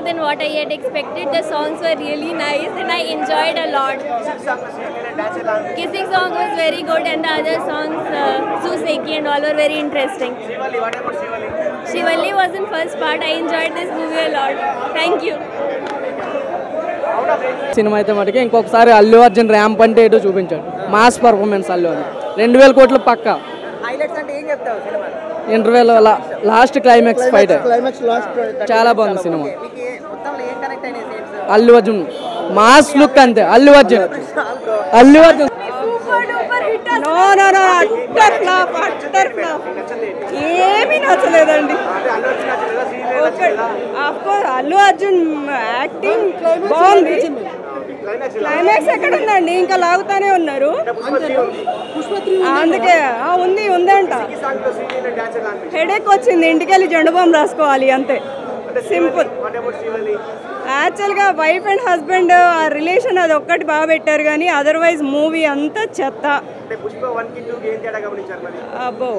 than what I had expected. The songs were really nice and I enjoyed a lot. Kissing song was very good and the other songs, Suseki and all were very interesting. Shivalli was in first part. I enjoyed this movie a lot. Thank you. Cinema అయితే మటుకే ఇంకొకసారి Allu Arjun ramp అంటే ఏటో చూపించాడు. Mass performance Allu Arjun 2000 కోట్ల పక్క. Interval last climax fight చాలా బాగుంది cinema. Allu Arjun mass look అంతే. అల్లు అర్జున్ ఏమీ నచ్చలేదండి. అల్లు అర్జున్ యాక్టింగ్ బాగుంది. క్లైమాక్స్ ఎక్కడ ఉందండి, ఇంకా లాగుతానే ఉన్నారు. అందుకే ఉందంట. హెడేక్ వచ్చింది, ఇంటికెళ్ళి జెండు బాంబు రాసుకోవాలి అంతే, సింపుల్. యాక్చువల్గా వైఫ్ అండ్ హస్బెండ్ ఆ రిలేషన్ అది ఒక్కటి బాగా పెట్టారు కానీ అదర్వైజ్ మూవీ అంతా చెత్త. అబ్బో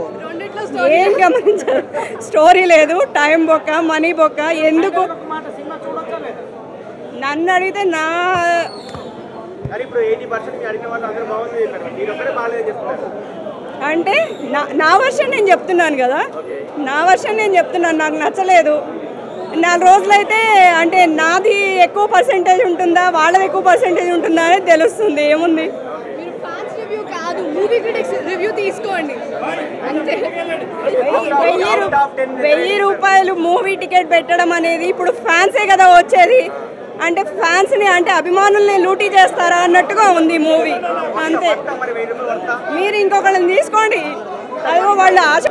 ఏం గమనించారు? స్టోరీ లేదు, టైం బొక్క, మనీ బొక్క. ఎందుకు నన్ను అడిగితే అంటే నా వర్షన్ నేను చెప్తున్నాను కదా, నాకు నచ్చలేదు. 4 రోజులైతే అంటే నాది ఎక్కువ పర్సెంటేజ్ ఉంటుందా వాళ్ళది ఎక్కువ పర్సెంటేజ్ ఉంటుందా అనేది తెలుస్తుంది. ఏముంది, తీసుకోండి అంతే. 1000 రూపాయలు మూవీ టికెట్ పెట్టడం అనేది ఇప్పుడు ఫ్యాన్సే కదా వచ్చేది. అంటే ఫ్యాన్స్ని అంటే అభిమానుల్ని లూటీ చేస్తారా అన్నట్టుగా ఉంది మూవీ అంతే. మీరు ఇంకొకళ్ళని తీసుకోండి, అదిగో వాళ్ళ ఆశ.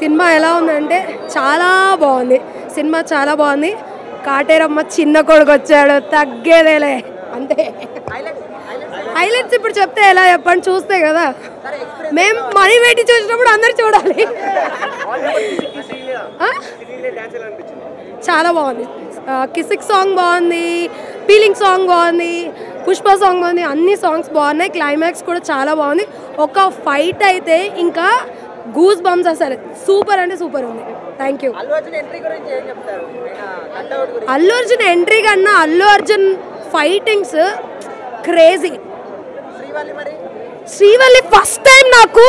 సినిమా ఎలా ఉందంటే చాలా బాగుంది. సినిమా చాలా బాగుంది. కాటేరమ్మ చిన్న కొడుకు వచ్చాడు, తగ్గేదేలే అంతే. హైలైట్స్ ఇప్పుడు చెప్తే ఎలా చెప్పండి, చూస్తే కదా. మేము మనీ పెట్టి చూసినప్పుడు అందరు చూడాలి. చాలా బాగుంది. కిసిక్ సాంగ్ బాగుంది, ఫీలింగ్ సాంగ్ బాగుంది, పుష్ప సాంగ్ బాగుంది, అన్ని సాంగ్స్ బాగున్నాయి. క్లైమాక్స్ కూడా చాలా బాగుంది. ఒక ఫైట్ అయితే ఇంకా గూస్ బంప్స్, అసలు సూపర్ అంటే సూపర్ ఉంది. Thank you. Allu Arjun entry కన్నా Allu Arjun fightings crazy. Srivalli first time నాకు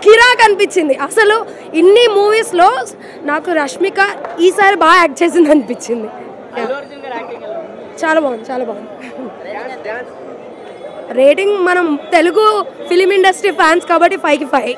కిరాక్ అనిపించింది. అసలు ఇన్ని మూవీస్లో నాకు రష్మిక ఈసారి బాగా యాక్ట్ చేసింది అనిపించింది. చాలా బాగుంది. రేటింగ్ మనం తెలుగు ఫిలిం ఇండస్ట్రీ ఫ్యాన్స్ కాబట్టి 5కి 5.